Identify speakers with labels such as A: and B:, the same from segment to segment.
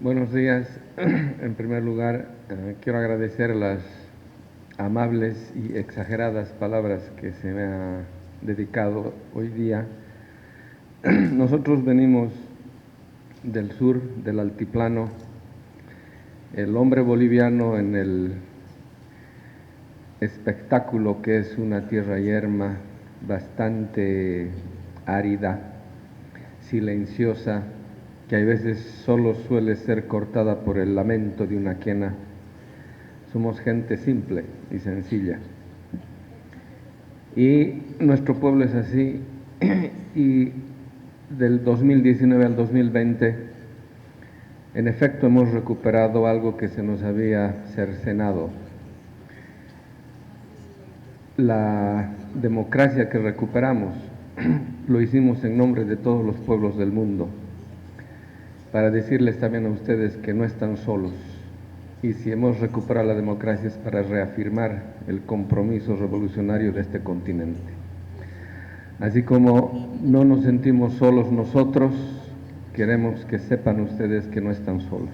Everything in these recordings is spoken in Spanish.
A: Buenos días. En primer lugar, quiero agradecer las amables y exageradas palabras que se me ha dedicado hoy día. Nosotros venimos del sur, del altiplano. El hombre boliviano en el espectáculo que es una tierra yerma, bastante árida, silenciosa, que a veces solo suele ser cortada por el lamento de una quena. Somos gente simple y sencilla. Y nuestro pueblo es así, y del 2019 al 2020, en efecto hemos recuperado algo que se nos había cercenado. La democracia que recuperamos lo hicimos en nombre de todos los pueblos del mundo, para decirles también a ustedes que no están solos. Y si hemos recuperado la democracia es para reafirmar el compromiso revolucionario de este continente. Así como no nos sentimos solos nosotros, queremos que sepan ustedes que no están solos.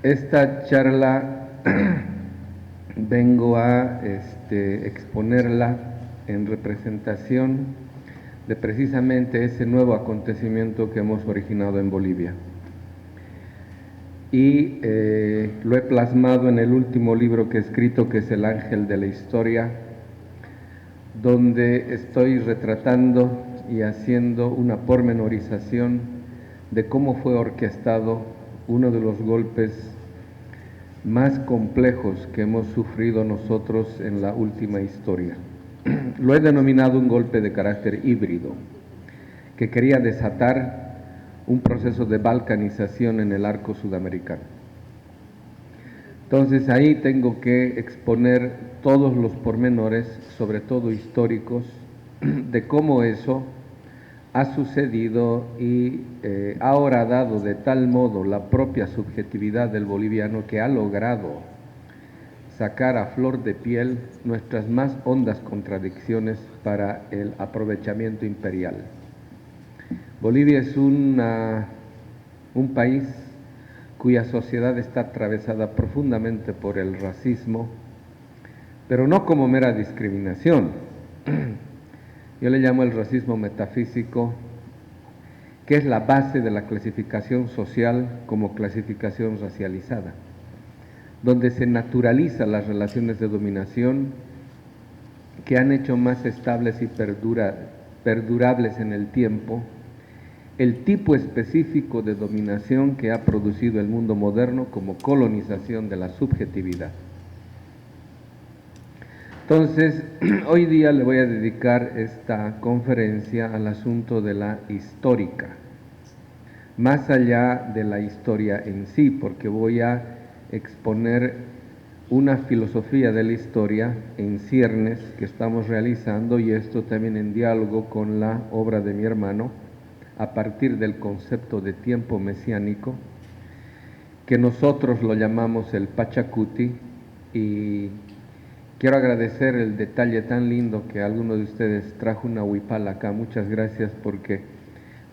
A: Esta charla vengo a exponerla en representación de precisamente ese nuevo acontecimiento que hemos originado en Bolivia. Y lo he plasmado en el último libro que he escrito, que es El Ángel de la Historia, donde estoy retratando y haciendo una pormenorización de cómo fue orquestado uno de los golpes más complejos que hemos sufrido nosotros en la última historia. Lo he denominado un golpe de carácter híbrido, que quería desatar un proceso de balcanización en el arco sudamericano. Entonces ahí tengo que exponer todos los pormenores, sobre todo históricos, de cómo eso ha sucedido y ha horadado de tal modo la propia subjetividad del boliviano, que ha logrado sacar a flor de piel nuestras más hondas contradicciones para el aprovechamiento imperial. Bolivia es un país cuya sociedad está atravesada profundamente por el racismo, pero no como mera discriminación. Yo le llamo el racismo metafísico, que es la base de la clasificación social como clasificación racializada, donde se naturaliza las relaciones de dominación que han hecho más estables y perdurables en el tiempo el tipo específico de dominación que ha producido el mundo moderno como colonización de la subjetividad. Entonces, hoy día le voy a dedicar esta conferencia al asunto de la histórica, más allá de la historia en sí, porque voy a exponer una filosofía de la historia en ciernes que estamos realizando, y esto también en diálogo con la obra de mi hermano, a partir del concepto de tiempo mesiánico, que nosotros lo llamamos el Pachacuti. Y quiero agradecer el detalle tan lindo que alguno de ustedes trajo una huipala acá. Muchas gracias, porque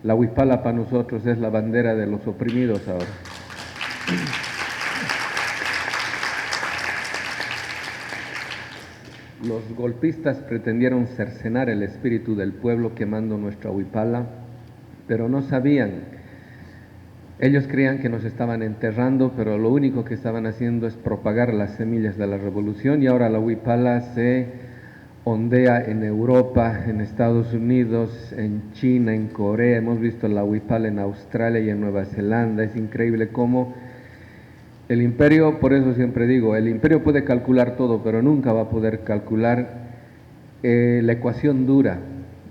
A: la huipala para nosotros es la bandera de los oprimidos ahora. Los golpistas pretendieron cercenar el espíritu del pueblo quemando nuestra huipala, pero no sabían. Ellos creían que nos estaban enterrando, pero lo único que estaban haciendo es propagar las semillas de la revolución, y ahora la huipala se ondea en Europa, en Estados Unidos, en China, en Corea. Hemos visto la huipala en Australia y en Nueva Zelanda. Es increíble cómo el imperio, por eso siempre digo, el imperio puede calcular todo, pero nunca va a poder calcular la ecuación dura,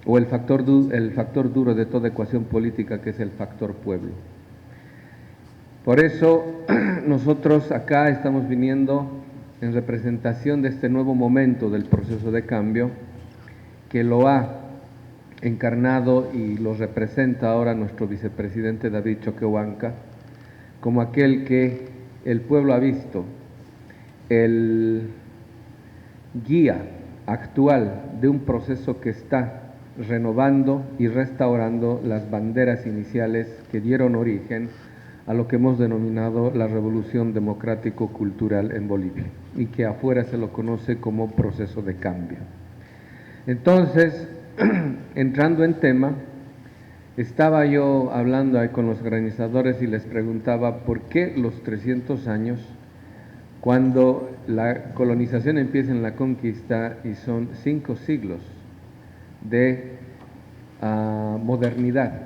A: o el factor duro de toda ecuación política, que es el factor pueblo. Por eso nosotros acá estamos viniendo en representación de este nuevo momento del proceso de cambio, que lo ha encarnado y lo representa ahora nuestro vicepresidente David Choquehuanca, como aquel que el pueblo ha visto, el guía actual de un proceso que está renovando y restaurando las banderas iniciales que dieron origen a lo que hemos denominado la Revolución Democrático-Cultural en Bolivia y que afuera se lo conoce como proceso de cambio. Entonces, entrando en tema, estaba yo hablando ahí con los organizadores y les preguntaba por qué los 300 años, cuando la colonización empieza en la conquista y son 5 siglos de modernidad.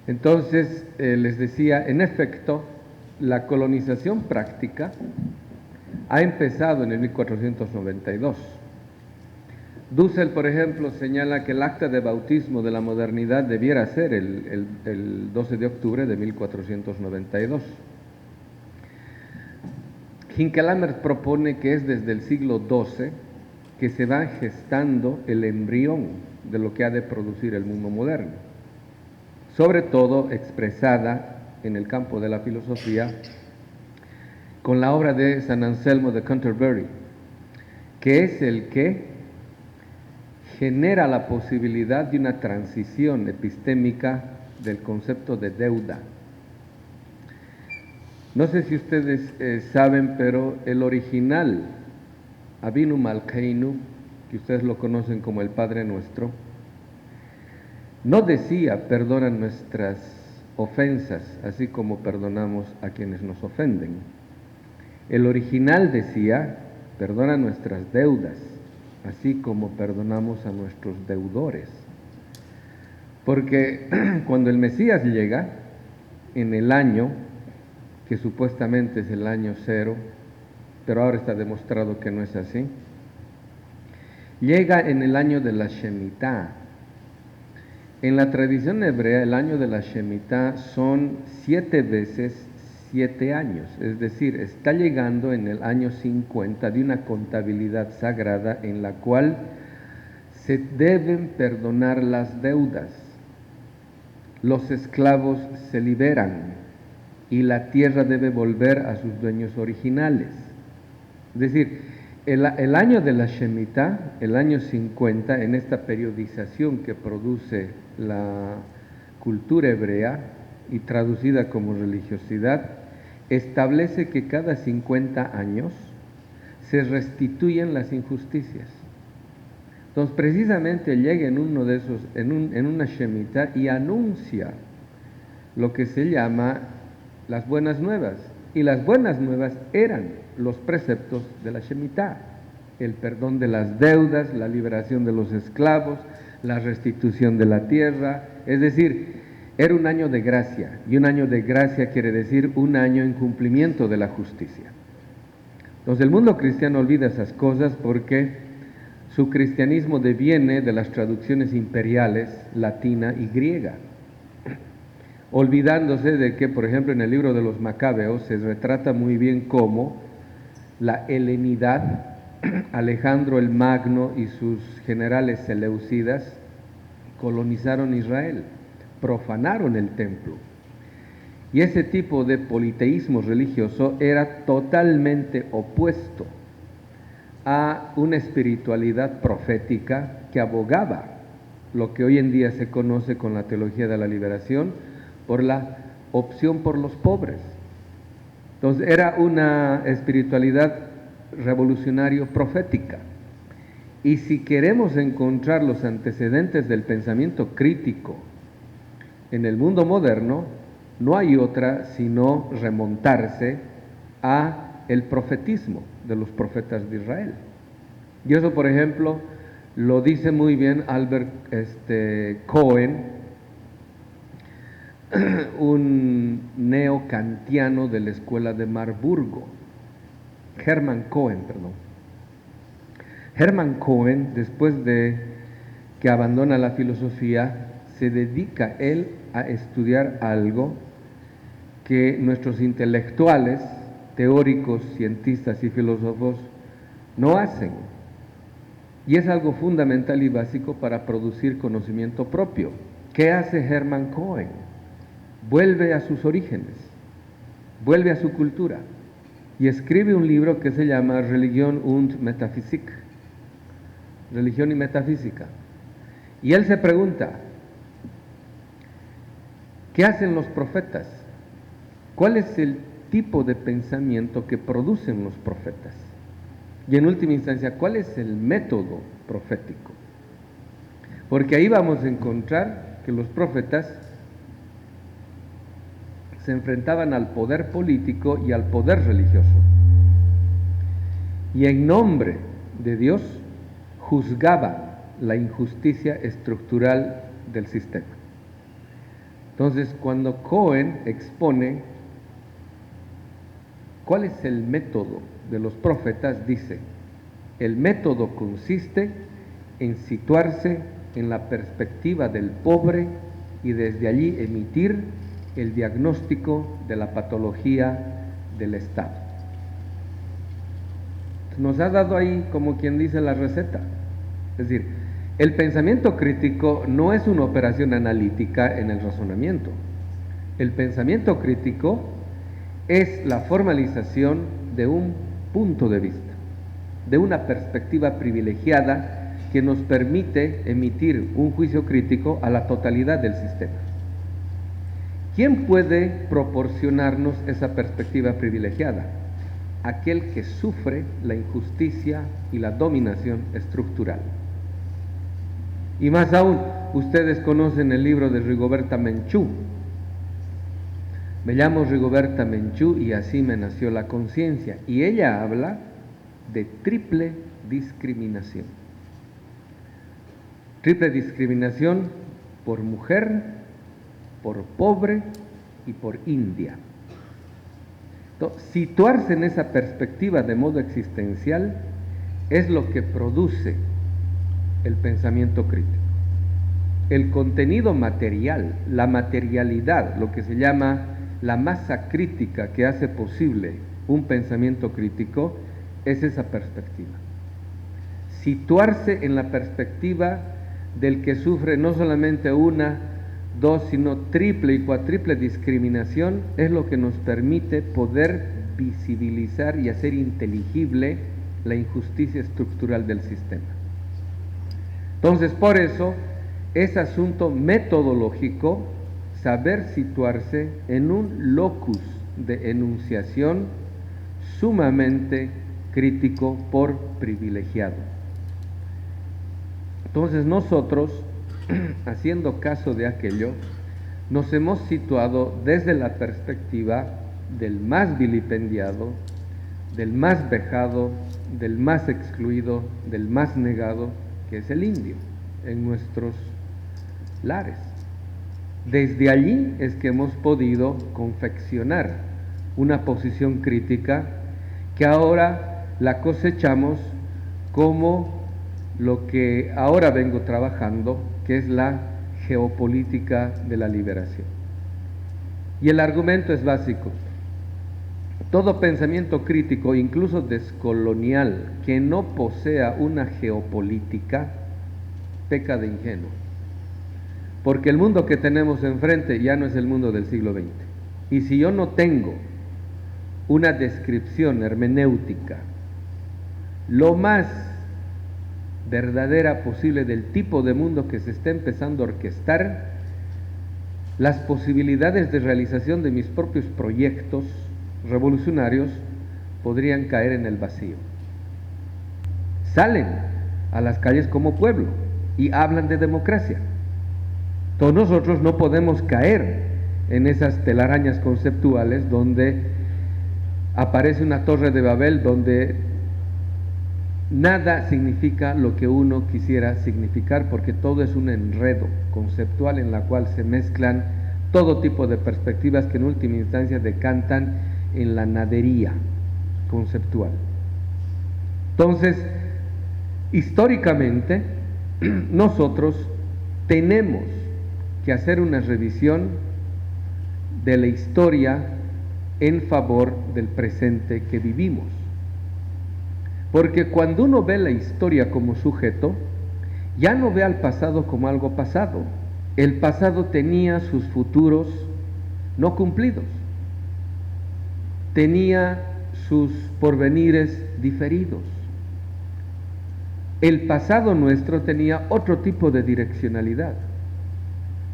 A: Entonces, les decía, en efecto, la colonización práctica ha empezado en el 1492. Dussel, por ejemplo, señala que el acta de bautismo de la modernidad debiera ser el 12 de octubre de 1492. Hinckelammer propone que es desde el siglo XII que se va gestando el embrión de lo que ha de producir el mundo moderno, sobre todo expresada en el campo de la filosofía con la obra de San Anselmo de Canterbury, que es el que genera la posibilidad de una transición epistémica del concepto de deuda. No sé si ustedes saben, pero el original Avinu Malkeinu, que ustedes lo conocen como el Padre Nuestro, no decía perdona nuestras ofensas, así como perdonamos a quienes nos ofenden. El original decía perdona nuestras deudas, así como perdonamos a nuestros deudores. Porque cuando el Mesías llega, en el año, que supuestamente es el año 0, pero ahora está demostrado que no es así, llega en el año de la Shemitah. En la tradición hebrea, el año de la Shemitah son 7 veces 7 años, es decir, está llegando en el año 50 de una contabilidad sagrada en la cual se deben perdonar las deudas, los esclavos se liberan y la tierra debe volver a sus dueños originales. Es decir, el año de la Shemitah, el año 50, en esta periodización que produce la cultura hebrea y traducida como religiosidad, establece que cada 50 años se restituyen las injusticias. Entonces, precisamente llega en uno de esos, en una Shemitah y anuncia lo que se llama las buenas nuevas. Y las buenas nuevas eran los preceptos de la Shemitah: el perdón de las deudas, la liberación de los esclavos, la restitución de la tierra. Es decir, era un año de gracia, y un año de gracia quiere decir un año en cumplimiento de la justicia. Entonces el mundo cristiano olvida esas cosas porque su cristianismo deviene de las traducciones imperiales latina y griega, olvidándose de que, por ejemplo, en el libro de los Macabeos se retrata muy bien cómo la helenidad, Alejandro el Magno y sus generales seleucidas colonizaron Israel, profanaron el templo. Y ese tipo de politeísmo religioso era totalmente opuesto a una espiritualidad profética que abogaba lo que hoy en día se conoce con la teología de la liberación por la opción por los pobres. Entonces era una espiritualidad revolucionario profética. Y si queremos encontrar los antecedentes del pensamiento crítico en el mundo moderno, no hay otra sino remontarse a el profetismo de los profetas de Israel. Y eso, por ejemplo, lo dice muy bien Albert Cohen, un neocantiano de la escuela de Marburgo. Hermann Cohen. Hermann Cohen, después de que abandona la filosofía, se dedica él a estudiar algo que nuestros intelectuales, teóricos, cientistas y filósofos no hacen. Y es algo fundamental y básico para producir conocimiento propio. ¿Qué hace Hermann Cohen? Vuelve a sus orígenes, vuelve a su cultura y escribe un libro que se llama Religion und Metaphysik, Religión y Metafísica. Y él se pregunta, ¿qué hacen los profetas? ¿Cuál es el tipo de pensamiento que producen los profetas? Y en última instancia, ¿cuál es el método profético? Porque ahí vamos a encontrar que los profetas se enfrentaban al poder político y al poder religioso. Y en nombre de Dios juzgaban la injusticia estructural del sistema. Entonces, cuando Cohen expone cuál es el método de los profetas, dice, el método consiste en situarse en la perspectiva del pobre y desde allí emitir el diagnóstico de la patología del Estado. Nos ha dado ahí, como quien dice, la receta. Es decir, el pensamiento crítico no es una operación analítica en el razonamiento. El pensamiento crítico es la formalización de un punto de vista, de una perspectiva privilegiada que nos permite emitir un juicio crítico a la totalidad del sistema. ¿Quién puede proporcionarnos esa perspectiva privilegiada? Aquel que sufre la injusticia y la dominación estructural. Y más aún, ustedes conocen el libro de Rigoberta Menchú. Me llamo Rigoberta Menchú y así me nació la conciencia. Y ella habla de triple discriminación. Triple discriminación por mujer, por pobre y por india. Entonces, situarse en esa perspectiva de modo existencial es lo que produce el pensamiento crítico. El contenido material, la materialidad, lo que se llama la masa crítica que hace posible un pensamiento crítico, es esa perspectiva. Situarse en la perspectiva del que sufre no solamente una, dos, sino triple y cuatriple discriminación es lo que nos permite poder visibilizar y hacer inteligible la injusticia estructural del sistema. Entonces, por eso, es asunto metodológico saber situarse en un locus de enunciación sumamente crítico por privilegiado. Entonces nosotros, haciendo caso de aquello, nos hemos situado desde la perspectiva del más vilipendiado, del más vejado, del más excluido, del más negado, que es el indio, en nuestros lares. Desde allí es que hemos podido confeccionar una posición crítica que ahora la cosechamos como lo que ahora vengo trabajando, que es la geopolítica de la liberación. Y el argumento es básico. Todo pensamiento crítico, incluso descolonial, que no posea una geopolítica, peca de ingenuo. Porque el mundo que tenemos enfrente ya no es el mundo del siglo XX. Y si yo no tengo una descripción hermenéutica lo más verdadera posible del tipo de mundo que se está empezando a orquestar, las posibilidades de realización de mis propios proyectos revolucionarios podrían caer en el vacío. Salen a las calles como pueblo y hablan de democracia. Todos nosotros no podemos caer en esas telarañas conceptuales donde aparece una torre de Babel donde nada significa lo que uno quisiera significar, porque todo es un enredo conceptual en la cual se mezclan todo tipo de perspectivas que en última instancia decantan en la nadería conceptual. Entonces, históricamente, nosotros tenemos que hacer una revisión de la historia en favor del presente que vivimos. Porque cuando uno ve la historia como sujeto, ya no ve al pasado como algo pasado. El pasado tenía sus futuros no cumplidos, tenía sus porvenires diferidos. El pasado nuestro tenía otro tipo de direccionalidad.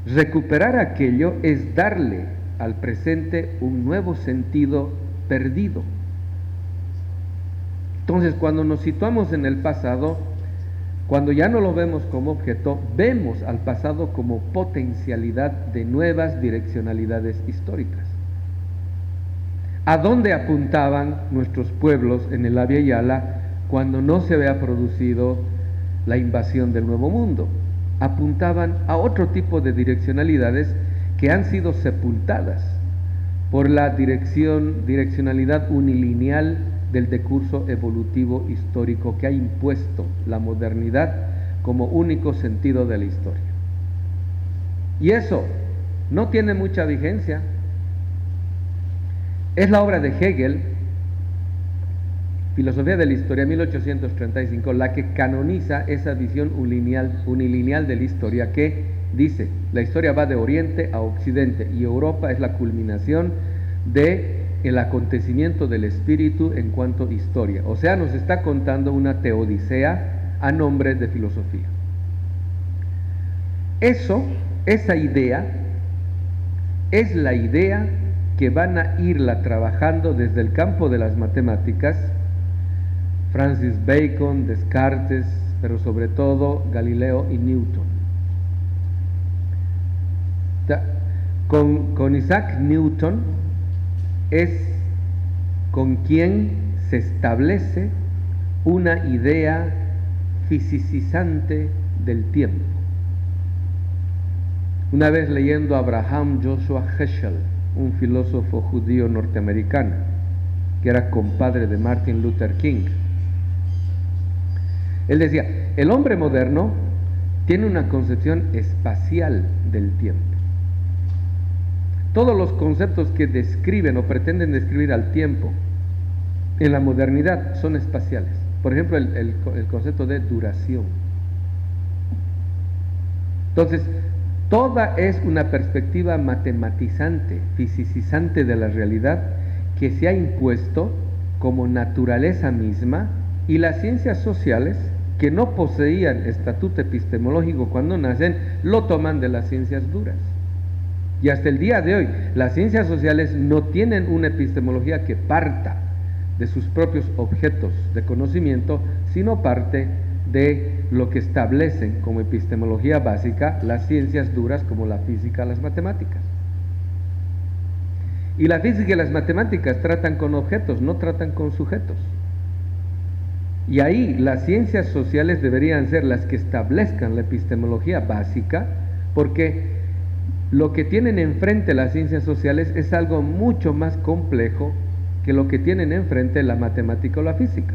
A: Recuperar aquello es darle al presente un nuevo sentido perdido. Entonces, cuando nos situamos en el pasado, cuando ya no lo vemos como objeto, vemos al pasado como potencialidad de nuevas direccionalidades históricas. ¿A dónde apuntaban nuestros pueblos en el Abya Yala cuando no se había producido la invasión del Nuevo Mundo? Apuntaban a otro tipo de direccionalidades que han sido sepultadas por la direccionalidad unilineal del decurso evolutivo histórico que ha impuesto la modernidad como único sentido de la historia. Y eso no tiene mucha vigencia. Es la obra de Hegel, Filosofía de la Historia, 1835, la que canoniza esa visión unilineal de la historia que dice: la historia va de Oriente a Occidente y Europa es la culminación del acontecimiento del espíritu en cuanto a historia. O sea, nos está contando una teodicea a nombre de filosofía. Esa idea es la idea que van a irla trabajando desde el campo de las matemáticas Francis Bacon, Descartes, pero sobre todo Galileo y Newton. Con Isaac Newton es con quien se establece una idea fisicizante del tiempo. Una vez leyendo a Abraham Joshua Heschel, un filósofo judío norteamericano, que era compadre de Martin Luther King, él decía: el hombre moderno tiene una concepción espacial del tiempo. Todos los conceptos que describen o pretenden describir al tiempo en la modernidad son espaciales. Por ejemplo, el concepto de duración. Entonces, toda es una perspectiva matematizante, fisicizante de la realidad que se ha impuesto como naturaleza misma, y las ciencias sociales, que no poseían estatuto epistemológico cuando nacen, lo toman de las ciencias duras. Y hasta el día de hoy, las ciencias sociales no tienen una epistemología que parta de sus propios objetos de conocimiento, sino parte de lo que establecen como epistemología básica las ciencias duras como la física, las matemáticas. Y la física y las matemáticas tratan con objetos, no tratan con sujetos. Y ahí las ciencias sociales deberían ser las que establezcan la epistemología básica, porque lo que tienen enfrente las ciencias sociales es algo mucho más complejo que lo que tienen enfrente la matemática o la física.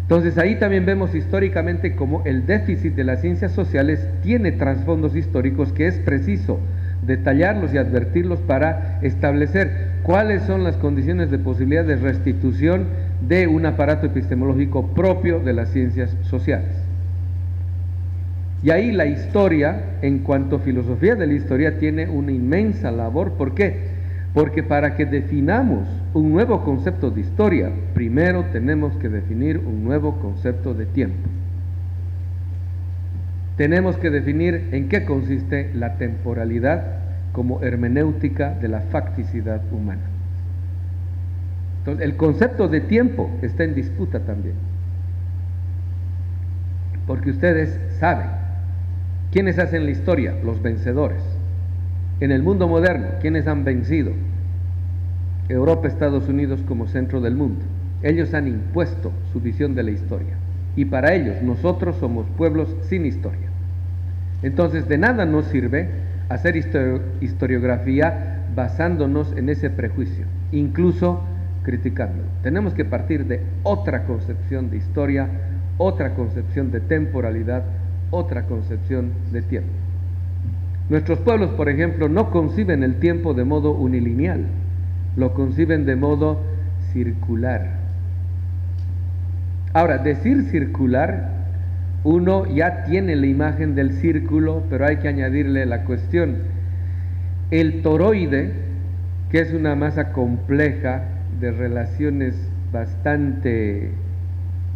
A: Entonces ahí también vemos históricamente cómo el déficit de las ciencias sociales tiene trasfondos históricos que es preciso detallarlos y advertirlos para establecer cuáles son las condiciones de posibilidad de restitución de un aparato epistemológico propio de las ciencias sociales. Y ahí la historia, en cuanto a filosofía de la historia, tiene una inmensa labor. ¿Por qué? Porque para que definamos un nuevo concepto de historia, primero tenemos que definir un nuevo concepto de tiempo. Tenemos que definir en qué consiste la temporalidad como hermenéutica de la facticidad humana. Entonces, el concepto de tiempo está en disputa también. Porque ustedes saben, ¿quiénes hacen la historia? Los vencedores. En el mundo moderno, ¿quiénes han vencido? Europa, Estados Unidos como centro del mundo. Ellos han impuesto su visión de la historia. Y para ellos, nosotros somos pueblos sin historia. Entonces, de nada nos sirve hacer historiografía basándonos en ese prejuicio, incluso criticándolo. Tenemos que partir de otra concepción de historia, otra concepción de temporalidad, otra concepción de tiempo. Nuestros pueblos, por ejemplo, no conciben el tiempo de modo unilineal, lo conciben de modo circular. Ahora, decir circular, uno ya tiene la imagen del círculo, pero hay que añadirle la cuestión. El toroide, que es una masa compleja de relaciones bastante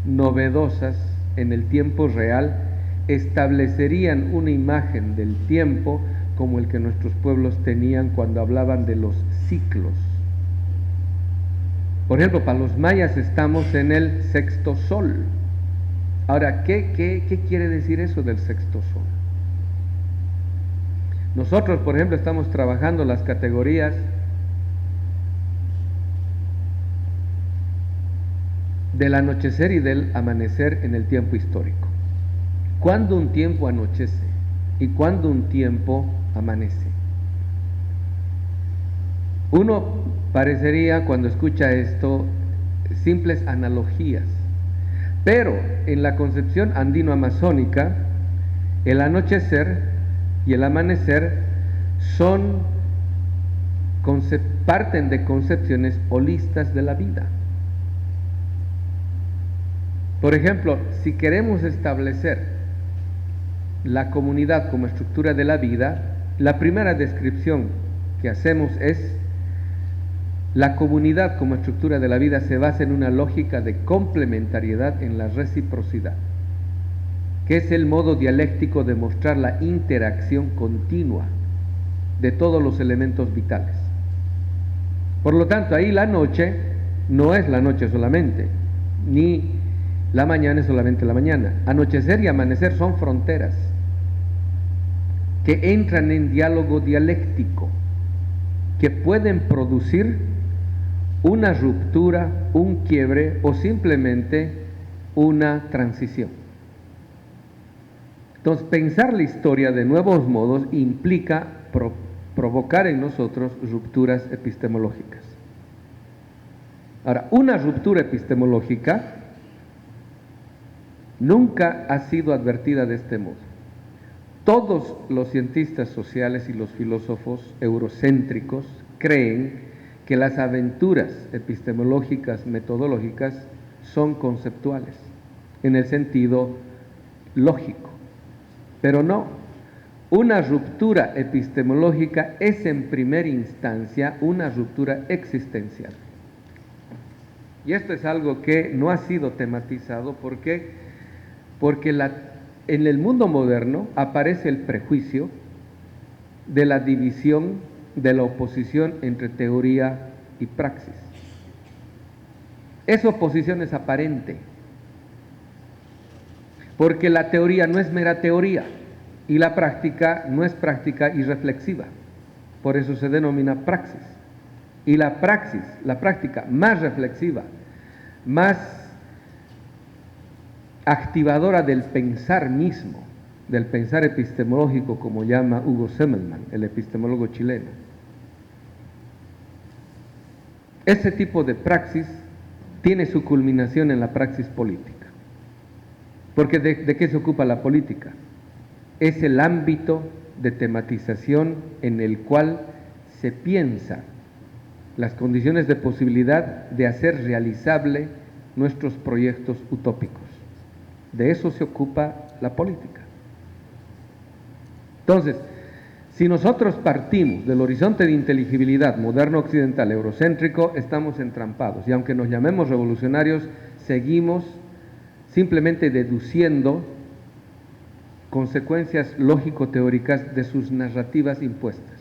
A: novedosas en el tiempo real, establecerían una imagen del tiempo como el que nuestros pueblos tenían cuando hablaban de los ciclos. Por ejemplo, para los mayas estamos en el sexto sol. Ahora, ¿qué quiere decir eso del sexto sol? Nosotros, por ejemplo, estamos trabajando las categorías del anochecer y del amanecer en el tiempo histórico. ¿Cuándo un tiempo anochece y cuándo un tiempo amanece? Uno parecería, cuando escucha esto, simples analogías, pero en la concepción andino-amazónica, el anochecer y el amanecer parten de concepciones holistas de la vida. Por ejemplo, si queremos establecer la comunidad como estructura de la vida, la primera descripción que hacemos es: la comunidad como estructura de la vida se basa en una lógica de complementariedad en la reciprocidad, que es el modo dialéctico de mostrar la interacción continua de todos los elementos vitales. Por lo tanto, ahí la noche no es la noche solamente, ni la mañana es solamente la mañana. Anochecer y amanecer son fronteras que entran en diálogo dialéctico, que pueden producir una ruptura, un quiebre o simplemente una transición. Entonces, pensar la historia de nuevos modos implica provocar en nosotros rupturas epistemológicas. Ahora, una ruptura epistemológica nunca ha sido advertida de este modo. Todos los cientistas sociales y los filósofos eurocéntricos creen que las aventuras epistemológicas, metodológicas, son conceptuales, en el sentido lógico. Pero no, una ruptura epistemológica es en primera instancia una ruptura existencial. Y esto es algo que no ha sido tematizado porque en el mundo moderno aparece el prejuicio de la división, de la oposición entre teoría y praxis. Esa oposición es aparente, porque la teoría no es mera teoría y la práctica no es práctica irreflexiva. Por eso se denomina praxis. Y la praxis, la práctica más reflexiva, más activadora del pensar mismo, del pensar epistemológico, como llama Hugo Semmelmann, el epistemólogo chileno. Ese tipo de praxis tiene su culminación en la praxis política. Porque ¿de qué se ocupa la política? Es el ámbito de tematización en el cual se piensa las condiciones de posibilidad de hacer realizable nuestros proyectos utópicos. De eso se ocupa la política. Entonces, si nosotros partimos del horizonte de inteligibilidad moderno occidental eurocéntrico, estamos entrampados. Y aunque nos llamemos revolucionarios, seguimos simplemente deduciendo consecuencias lógico-teóricas de sus narrativas impuestas.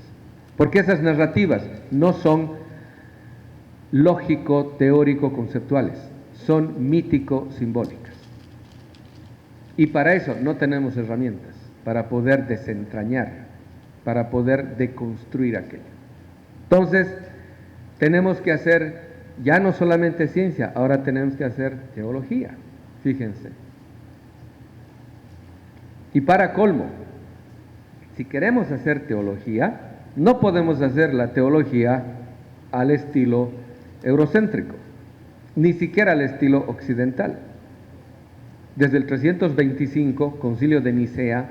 A: Porque esas narrativas no son lógico-teórico-conceptuales, son mítico-simbólicas. Y para eso no tenemos herramientas para poder desentrañar, para poder deconstruir aquello. Entonces, tenemos que hacer ya no solamente ciencia, ahora tenemos que hacer teología, fíjense. Y para colmo, si queremos hacer teología, no podemos hacer la teología al estilo eurocéntrico, ni siquiera al estilo occidental. Desde el 325, Concilio de Nicea,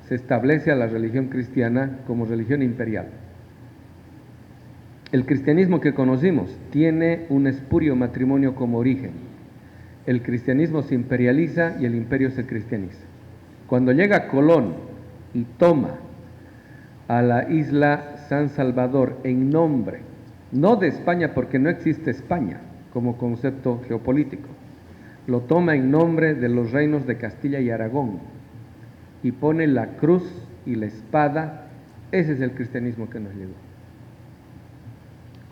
A: se establece a la religión cristiana como religión imperial. El cristianismo que conocimos tiene un espurio matrimonio como origen. el cristianismo se imperializa y el imperio se cristianiza. Cuando llega Colón y toma a la isla San Salvador en nombre, no de España, porque no existe España como concepto geopolítico, lo toma en nombre de los reinos de Castilla y Aragón y pone la cruz y la espada. Ese es el cristianismo que nos llegó.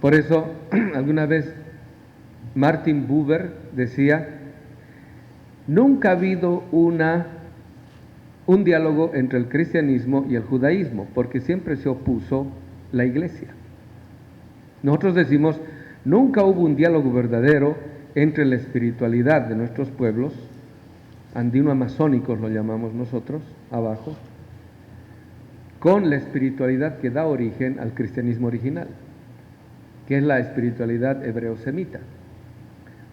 A: Por eso, alguna vez Martin Buber decía, nunca ha habido un diálogo entre el cristianismo y el judaísmo, porque siempre se opuso la iglesia. Nosotros decimos, nunca hubo un diálogo verdadero entre la espiritualidad de nuestros pueblos, andino-amazónicos lo llamamos nosotros, abajo, con la espiritualidad que da origen al cristianismo original, que es la espiritualidad hebreo-semita.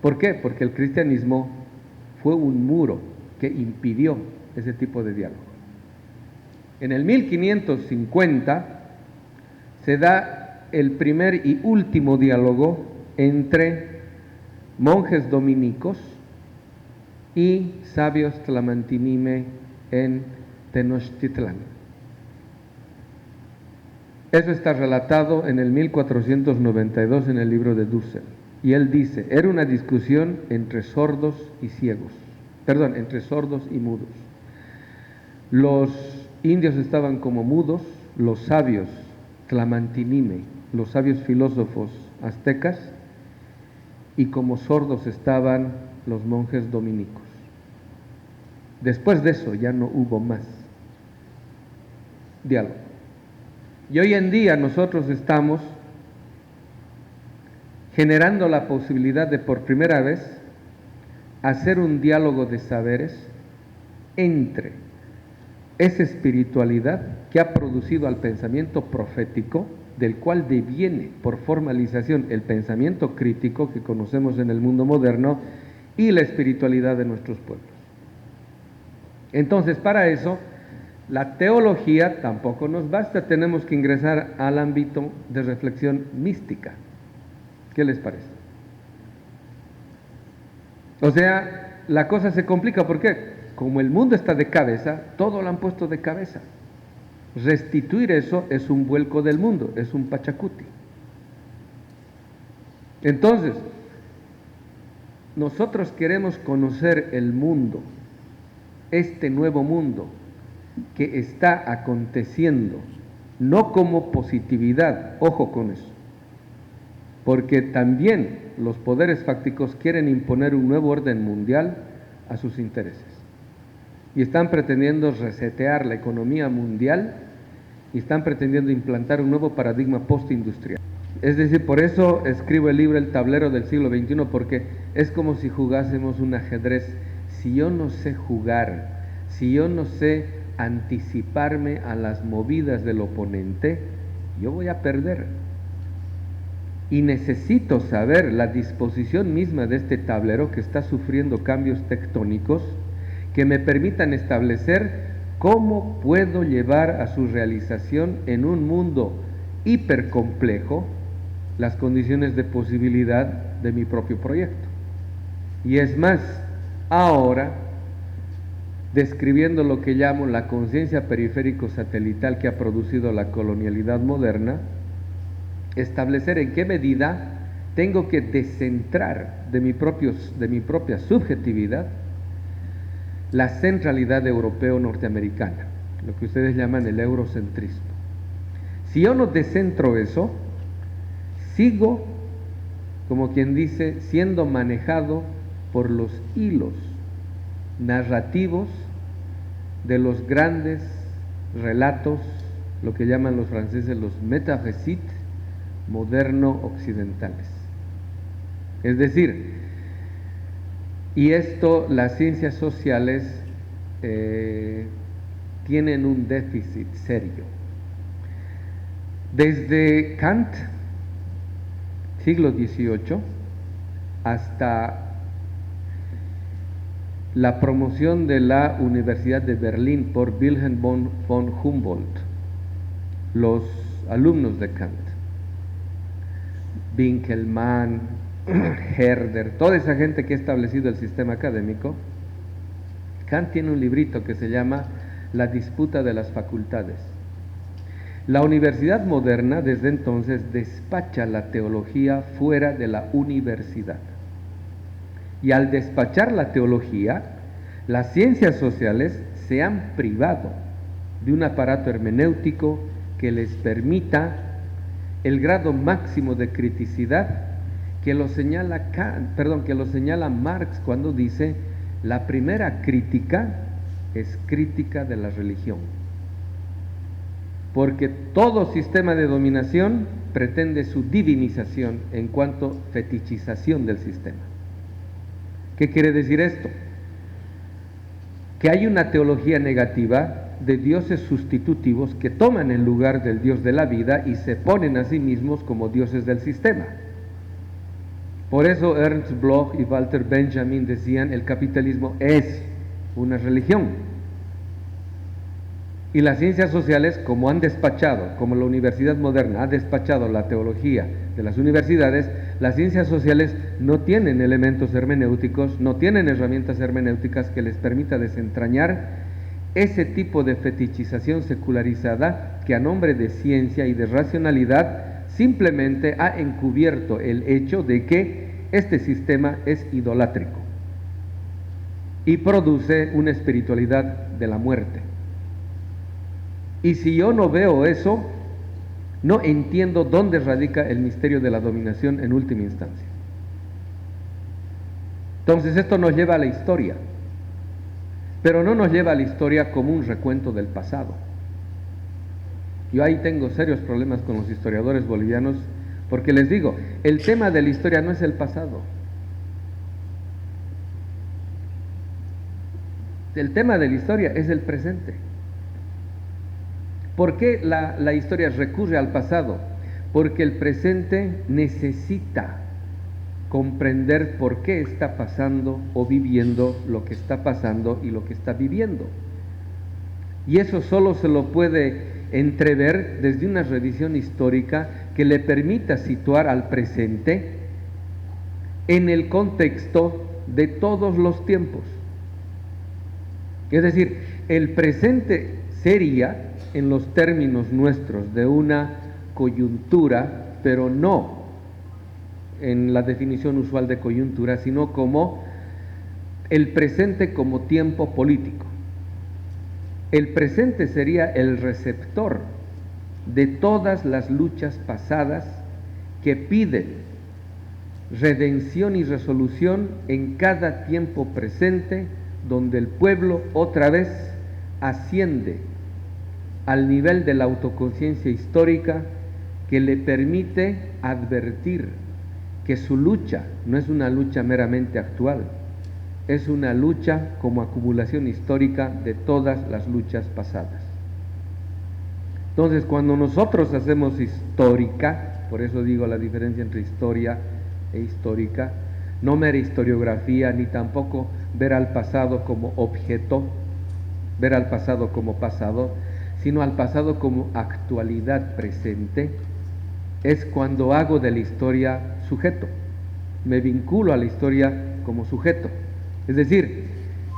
A: ¿Por qué? Porque el cristianismo fue un muro que impidió ese tipo de diálogo. En el 1550 se da el primer y último diálogo entre monjes dominicos y sabios tlamantinime en Tenochtitlán. Eso está relatado en el 1492 en el libro de Dussel. Y él dice, era una discusión entre sordos y ciegos, entre sordos y mudos. Los indios estaban como mudos, los sabios tlamantinime, los sabios filósofos aztecas, y como sordos estaban los monjes dominicos. Después de eso ya no hubo más diálogo. Y hoy en día nosotros estamos generando la posibilidad de por primera vez hacer un diálogo de saberes entre esa espiritualidad que ha producido al pensamiento profético, del cual deviene por formalización el pensamiento crítico que conocemos en el mundo moderno, y la espiritualidad de nuestros pueblos. Entonces, para eso, la teología tampoco nos basta, tenemos que ingresar al ámbito de reflexión mística. ¿Qué les parece? O sea, la cosa se complica, ¿por qué? Como el mundo está de cabeza, todo lo han puesto de cabeza. Restituir eso es un vuelco del mundo, es un pachacuti. Entonces, nosotros queremos conocer el mundo, este nuevo mundo que está aconteciendo, no como positividad, ojo con eso, porque también los poderes fácticos quieren imponer un nuevo orden mundial a sus intereses y están pretendiendo resetear la economía mundial y están pretendiendo implantar un nuevo paradigma postindustrial. Es decir, por eso escribo el libro El tablero del siglo XXI, porque es como si jugásemos un ajedrez. Si yo no sé jugar, si yo no sé anticiparme a las movidas del oponente, yo voy a perder. Y necesito saber la disposición misma de este tablero que está sufriendo cambios tectónicos que me permitan establecer cómo puedo llevar a su realización en un mundo hipercomplejo las condiciones de posibilidad de mi propio proyecto. Y es más, ahora, describiendo lo que llamo la conciencia periférico-satelital que ha producido la colonialidad moderna, establecer en qué medida tengo que descentrar de mi propia subjetividad la centralidad europeo-norteamericana, lo que ustedes llaman el eurocentrismo. Si yo no descentro eso, sigo, como quien dice, siendo manejado por los hilos narrativos de los grandes relatos, lo que llaman los franceses los métarécits moderno-occidentales. Es decir, y esto las ciencias sociales tienen un déficit serio. Desde Kant, siglo XVIII, hasta la promoción de la Universidad de Berlín por Wilhelm von Humboldt, los alumnos de Kant, Winkelmann, Herder, toda esa gente que ha establecido el sistema académico, Kant tiene un librito que se llama La disputa de las facultades. La universidad moderna desde entonces despacha la teología fuera de la universidad. Y al despachar la teología, las ciencias sociales se han privado de un aparato hermenéutico que les permita el grado máximo de criticidad que lo señala Marx cuando dice: la primera crítica es crítica de la religión. Porque todo sistema de dominación pretende su divinización en cuanto fetichización del sistema. ¿Qué quiere decir esto? Que hay una teología negativa de dioses sustitutivos que toman el lugar del Dios de la vida y se ponen a sí mismos como dioses del sistema. Por eso Ernst Bloch y Walter Benjamin decían: el capitalismo es una religión. Y las ciencias sociales, como han despachado, como la universidad moderna ha despachado la teología de las universidades, las ciencias sociales no tienen elementos hermenéuticos, no tienen herramientas hermenéuticas que les permita desentrañar ese tipo de fetichización secularizada que a nombre de ciencia y de racionalidad simplemente ha encubierto el hecho de que este sistema es idolátrico y produce una espiritualidad de la muerte. Y si yo no veo eso, no entiendo dónde radica el misterio de la dominación en última instancia. Entonces esto nos lleva a la historia, pero no nos lleva a la historia como un recuento del pasado. Yo ahí tengo serios problemas con los historiadores bolivianos, porque les digo, el tema de la historia no es el pasado. El tema de la historia es el presente. ¿Por qué la historia recurre al pasado? Porque el presente necesita comprender por qué está pasando o viviendo lo que está pasando y lo que está viviendo. Y eso solo se lo puede entrever desde una revisión histórica que le permita situar al presente en el contexto de todos los tiempos. Es decir, el presente sería, en los términos nuestros, de una coyuntura, pero no en la definición usual de coyuntura, sino como el presente como tiempo político. El presente sería el receptor de todas las luchas pasadas que piden redención y resolución en cada tiempo presente, donde el pueblo otra vez asciende al nivel de la autoconciencia histórica que le permite advertir que su lucha no es una lucha meramente actual, es una lucha como acumulación histórica de todas las luchas pasadas. Entonces, cuando nosotros hacemos histórica, por eso digo la diferencia entre historia e histórica, no mera historiografía, ni tampoco ver al pasado como objeto, ver al pasado como pasado, sino al pasado como actualidad presente, es cuando hago de la historia sujeto, me vinculo a la historia como sujeto. Es decir,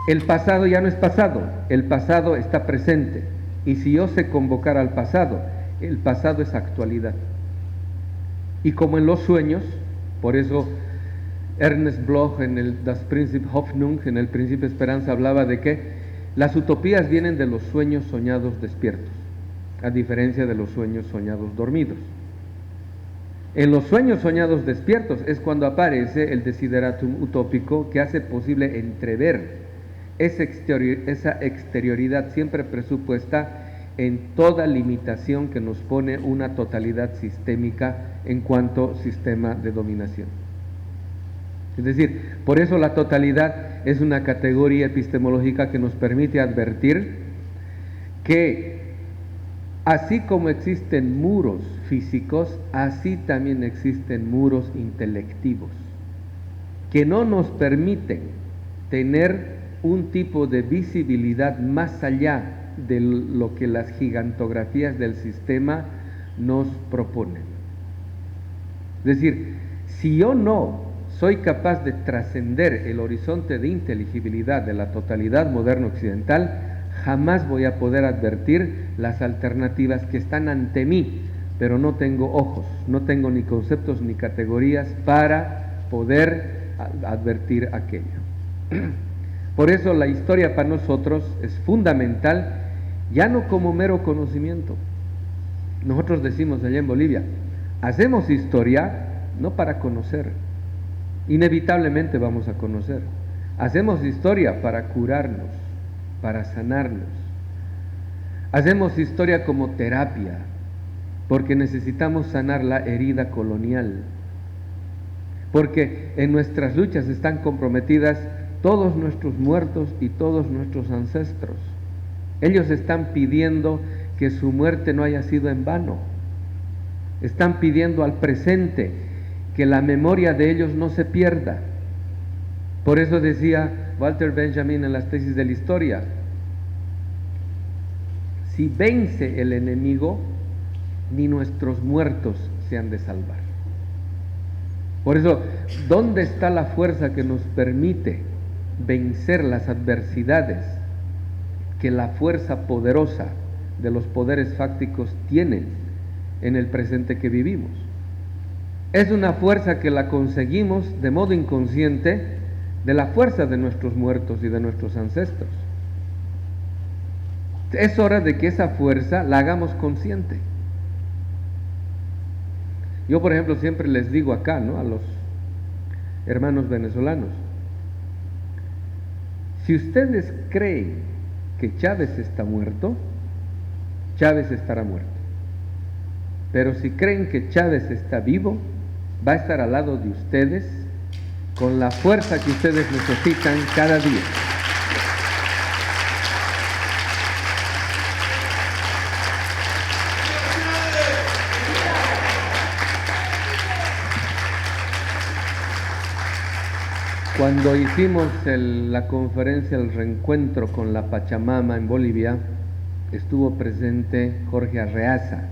A: el pasado ya no es pasado, el pasado está presente, y si yo sé convocar al pasado, el pasado es actualidad. Y como en los sueños, por eso Ernst Bloch en el Das Prinzip Hoffnung, en el Principio Esperanza, hablaba de que las utopías vienen de los sueños soñados despiertos, a diferencia de los sueños soñados dormidos. En los sueños soñados despiertos es cuando aparece el desideratum utópico que hace posible entrever esa exterioridad siempre presupuesta en toda limitación que nos pone una totalidad sistémica en cuanto sistema de dominación. Es decir, por eso la totalidad es una categoría epistemológica que nos permite advertir que así como existen muros físicos, así también existen muros intelectivos, que no nos permiten tener un tipo de visibilidad más allá de lo que las gigantografías del sistema nos proponen. Es decir, si yo no soy capaz de trascender el horizonte de inteligibilidad de la totalidad moderna occidental, jamás voy a poder advertir las alternativas que están ante mí, pero no tengo ojos, no tengo ni conceptos ni categorías para poder advertir aquello. Por eso la historia para nosotros es fundamental, ya no como mero conocimiento. Nosotros decimos allá en Bolivia, hacemos historia no para conocer, inevitablemente vamos a conocer. Hacemos historia para curarnos, para sanarnos. Hacemos historia como terapia, porque necesitamos sanar la herida colonial, porque en nuestras luchas están comprometidas todos nuestros muertos y todos nuestros ancestros. Ellos están pidiendo que su muerte no haya sido en vano. Están pidiendo al presente que la memoria de ellos no se pierda. Por eso decía Walter Benjamin en las tesis de la historia, si vence el enemigo, ni nuestros muertos se han de salvar. Por eso, ¿dónde está la fuerza que nos permite vencer las adversidades que la fuerza poderosa de los poderes fácticos tienen en el presente que vivimos? Es una fuerza que la conseguimos de modo inconsciente de la fuerza de nuestros muertos y de nuestros ancestros. Es hora de que esa fuerza la hagamos consciente. Yo, por ejemplo, siempre les digo acá, ¿no?, a los hermanos venezolanos, si ustedes creen que Chávez está muerto, Chávez estará muerto. Pero si creen que Chávez está vivo, va a estar al lado de ustedes con la fuerza que ustedes necesitan cada día. Cuando hicimos la conferencia, el reencuentro con la Pachamama en Bolivia, estuvo presente Jorge Arreaza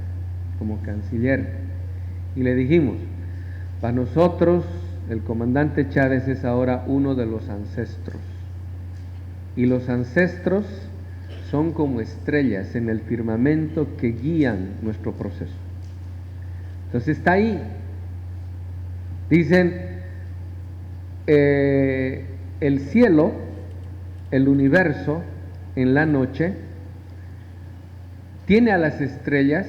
A: como canciller y le dijimos, para nosotros el comandante Chávez es ahora uno de los ancestros, y los ancestros son como estrellas en el firmamento que guían nuestro proceso. Entonces está ahí. Dicen, el cielo, el universo, en la noche, tiene a las estrellas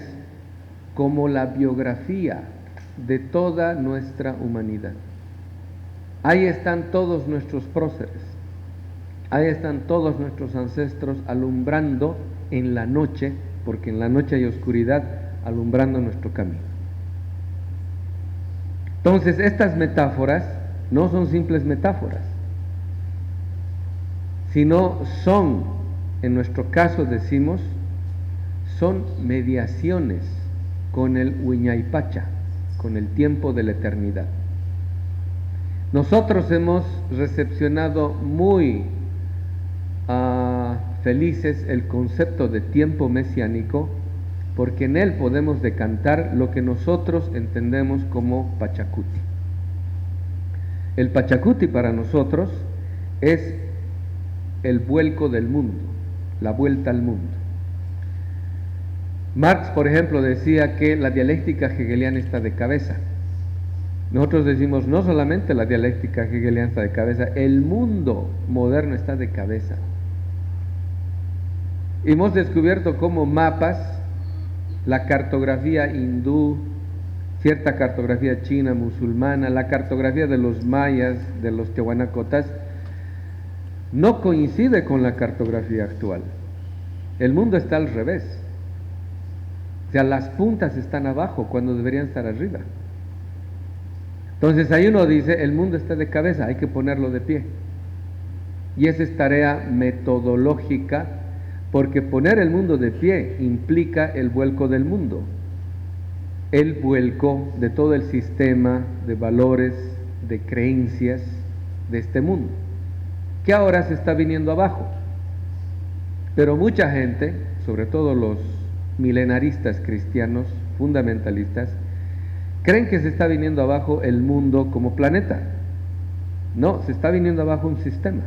A: como la biografía de toda nuestra humanidad. Ahí están todos nuestros próceres, ahí están todos nuestros ancestros alumbrando en la noche, porque en la noche hay oscuridad, alumbrando nuestro camino. Entonces, estas metáforas no son simples metáforas, sino son, en nuestro caso decimos, son mediaciones con el Huiñaypacha, con el tiempo de la eternidad. Nosotros hemos recepcionado muy felices el concepto de tiempo mesiánico, porque en él podemos decantar lo que nosotros entendemos como Pachacuti. El Pachacuti para nosotros es el vuelco del mundo, la vuelta al mundo. Marx, por ejemplo, decía que la dialéctica hegeliana está de cabeza. Nosotros decimos, no solamente la dialéctica hegeliana está de cabeza, el mundo moderno está de cabeza. Hemos descubierto cómo mapas, la cartografía hindú, cierta cartografía china, musulmana, la cartografía de los mayas, de los tehuanacotas, no coincide con la cartografía actual. El mundo está al revés. O sea, las puntas están abajo cuando deberían estar arriba. Entonces ahí uno dice, el mundo está de cabeza, hay que ponerlo de pie. Y esa es tarea metodológica, porque poner el mundo de pie implica el vuelco del mundo, el vuelco de todo el sistema de valores, de creencias de este mundo, que ahora se está viniendo abajo. Pero mucha gente, sobre todo los milenaristas cristianos, fundamentalistas, creen que se está viniendo abajo el mundo como planeta. No, se está viniendo abajo un sistema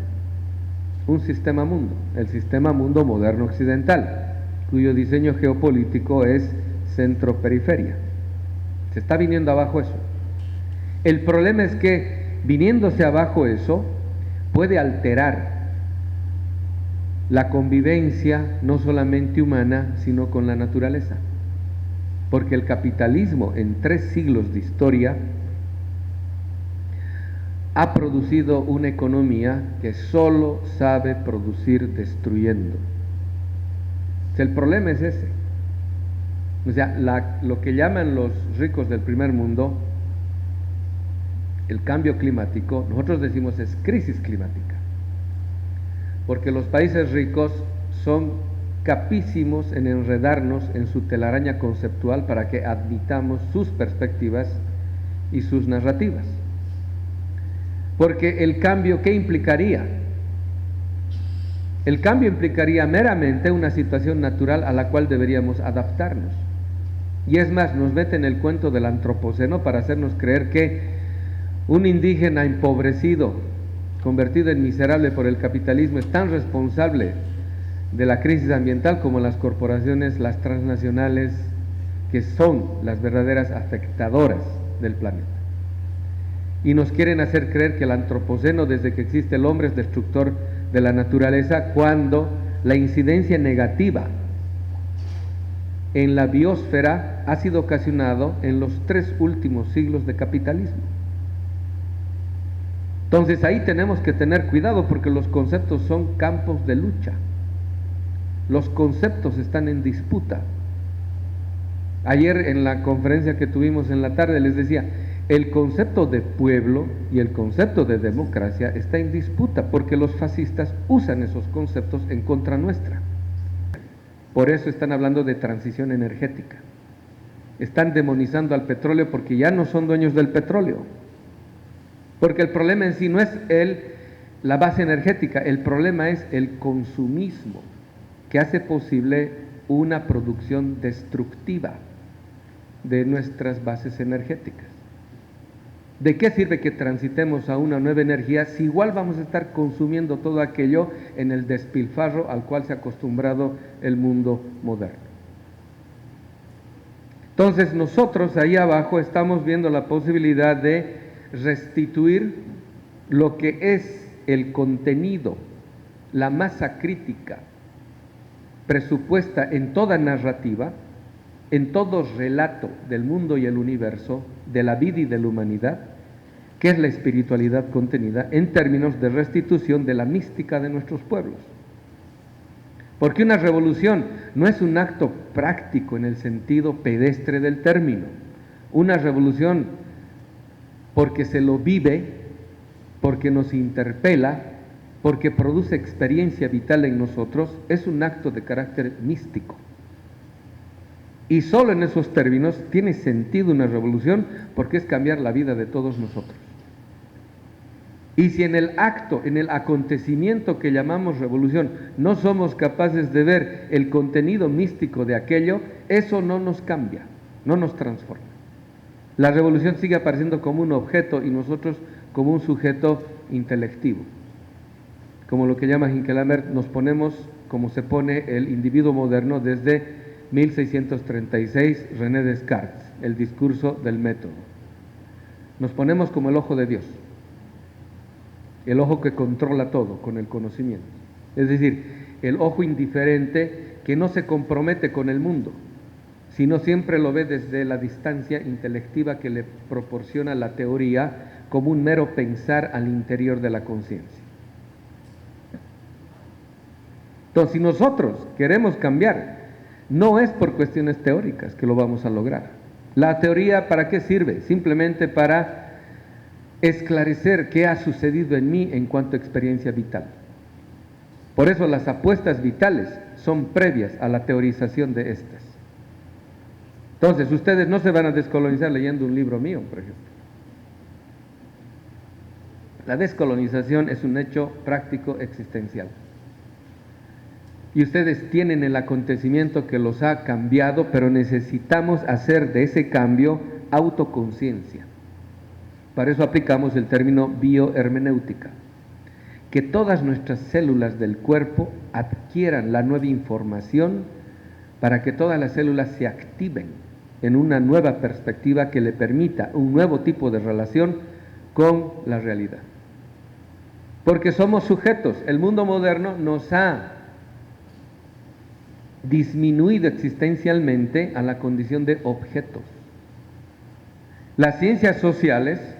A: mundo, el sistema mundo moderno occidental, cuyo diseño geopolítico es centro-periferia. Se está viniendo abajo eso. El problema es que viniéndose abajo eso puede alterar la convivencia no solamente humana, sino con la naturaleza. Porque el capitalismo en 3 siglos de historia ha producido una economía que solo sabe producir destruyendo. El problema es ese. O sea, lo que llaman los ricos del primer mundo, el cambio climático, nosotros decimos es crisis climática. Porque los países ricos son capísimos en enredarnos en su telaraña conceptual para que admitamos sus perspectivas y sus narrativas. Porque el cambio, ¿qué implicaría? El cambio implicaría meramente una situación natural a la cual deberíamos adaptarnos. Y es más, nos meten el cuento del antropoceno para hacernos creer que un indígena empobrecido, convertido en miserable por el capitalismo, es tan responsable de la crisis ambiental como las corporaciones, las transnacionales, que son las verdaderas afectadoras del planeta. Y nos quieren hacer creer que el antropoceno, desde que existe el hombre, es destructor de la naturaleza, cuando la incidencia negativa en la biosfera ha sido ocasionado en los 3 últimos siglos de capitalismo. Entonces ahí tenemos que tener cuidado porque los conceptos son campos de lucha. Los conceptos están en disputa. Ayer en la conferencia que tuvimos en la tarde les decía, el concepto de pueblo y el concepto de democracia está en disputa porque los fascistas usan esos conceptos en contra nuestra. Por eso están hablando de transición energética. Están demonizando al petróleo porque ya no son dueños del petróleo. Porque el problema en sí no es la base energética, el problema es el consumismo que hace posible una producción destructiva de nuestras bases energéticas. ¿De qué sirve que transitemos a una nueva energía si igual vamos a estar consumiendo todo aquello en el despilfarro al cual se ha acostumbrado el mundo moderno? Entonces nosotros ahí abajo estamos viendo la posibilidad de restituir lo que es el contenido, la masa crítica presupuesta en toda narrativa, en todo relato del mundo y el universo, de la vida y de la humanidad, que es la espiritualidad contenida en términos de restitución de la mística de nuestros pueblos. Porque una revolución no es un acto práctico en el sentido pedestre del término. Una revolución, porque se lo vive, porque nos interpela, porque produce experiencia vital en nosotros, es un acto de carácter místico. Y solo en esos términos tiene sentido una revolución, porque es cambiar la vida de todos nosotros. Y si en el acto, en el acontecimiento que llamamos revolución, no somos capaces de ver el contenido místico de aquello, eso no nos cambia, no nos transforma. La revolución sigue apareciendo como un objeto y nosotros como un sujeto intelectivo. Como lo que llama Hinkelhammer, nos ponemos como se pone el individuo moderno desde 1636, René Descartes, el discurso del método. Nos ponemos como el ojo de Dios, el ojo que controla todo con el conocimiento. Es decir, el ojo indiferente que no se compromete con el mundo, sino siempre lo ve desde la distancia intelectiva que le proporciona la teoría como un mero pensar al interior de la conciencia. Entonces, si nosotros queremos cambiar, no es por cuestiones teóricas que lo vamos a lograr. La teoría, ¿para qué sirve? Simplemente para esclarecer qué ha sucedido en mí en cuanto a experiencia vital. Por eso las apuestas vitales son previas a la teorización de estas. Entonces, ustedes no se van a descolonizar leyendo un libro mío, por ejemplo. La descolonización es un hecho práctico existencial. Y ustedes tienen el acontecimiento que los ha cambiado, pero necesitamos hacer de ese cambio autoconciencia. Para eso aplicamos el término biohermenéutica, que todas nuestras células del cuerpo adquieran la nueva información para que todas las células se activen en una nueva perspectiva que le permita un nuevo tipo de relación con la realidad. Porque somos sujetos. El mundo moderno nos ha disminuido existencialmente a la condición de objetos. Las ciencias sociales,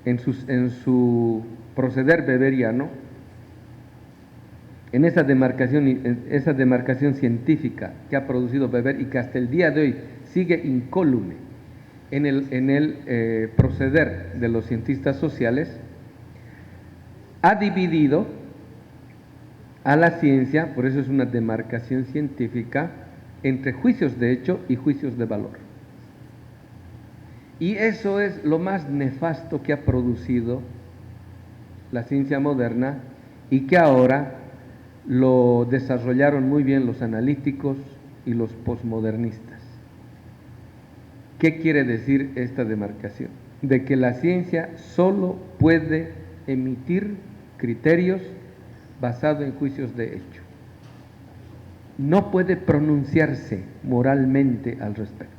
A: en su proceder weberiano, en esa demarcación científica que ha producido Weber y que hasta el día de hoy sigue incólume en el proceder de los cientistas sociales, ha dividido a la ciencia, por eso es una demarcación científica, entre juicios de hecho y juicios de valor. Y eso es lo más nefasto que ha producido la ciencia moderna y que ahora lo desarrollaron muy bien los analíticos y los posmodernistas. ¿Qué quiere decir esta demarcación? De que la ciencia solo puede emitir criterios basados en juicios de hecho. No puede pronunciarse moralmente al respecto.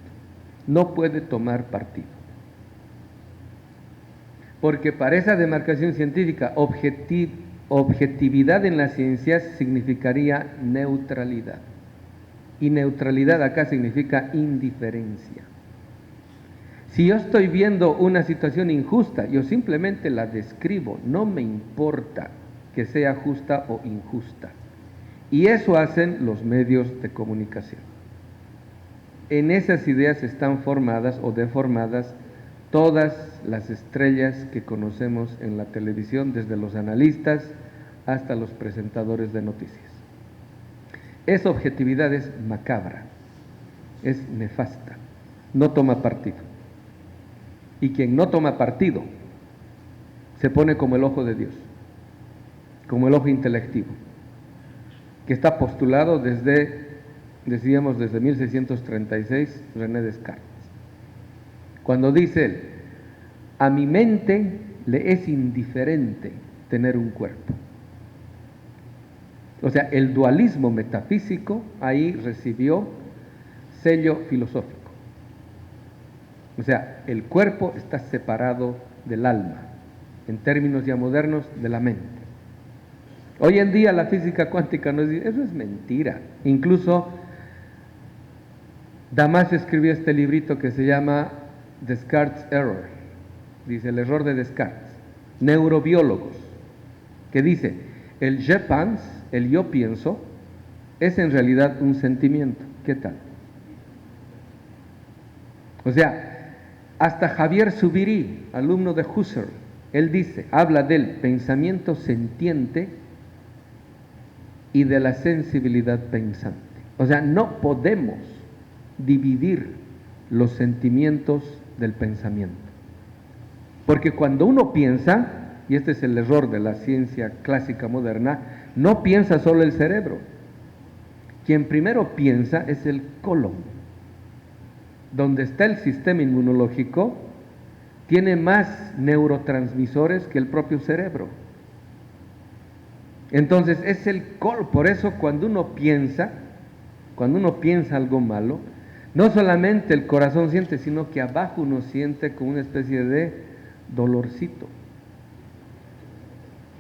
A: No puede tomar partido. Porque para esa demarcación científica, objetividad en las ciencias significaría neutralidad. Y neutralidad acá significa indiferencia. Si yo estoy viendo una situación injusta, yo simplemente la describo, no me importa que sea justa o injusta. Y eso hacen los medios de comunicación. En esas ideas están formadas o deformadas todas las estrellas que conocemos en la televisión, desde los analistas hasta los presentadores de noticias. Esa objetividad es macabra, es nefasta, no toma partido. Y quien no toma partido se pone como el ojo de Dios, como el ojo intelectivo, que está postulado desde 1636, René Descartes. Cuando dice él, a mi mente le es indiferente tener un cuerpo. O sea, el dualismo metafísico ahí recibió sello filosófico. O sea, el cuerpo está separado del alma, en términos ya modernos, de la mente. Hoy en día la física cuántica nos dice, eso es mentira. Incluso Damasio escribió este librito que se llama Descartes' Error, dice el error de Descartes, neurobiólogos, que dice, el je pense, el yo pienso, es en realidad un sentimiento. ¿Qué tal? O sea, hasta Javier Zubiri, alumno de Husserl, él dice, habla del pensamiento sentiente y de la sensibilidad pensante. O sea, no podemos dividir los sentimientos del pensamiento. Porque cuando uno piensa, y este es el error de la ciencia clásica moderna, no piensa solo el cerebro. Quien primero piensa es el colon. Donde está el sistema inmunológico, tiene más neurotransmisores que el propio cerebro. Entonces es el colon. Por eso cuando uno piensa algo malo, no solamente el corazón siente, sino que abajo uno siente como una especie de dolorcito,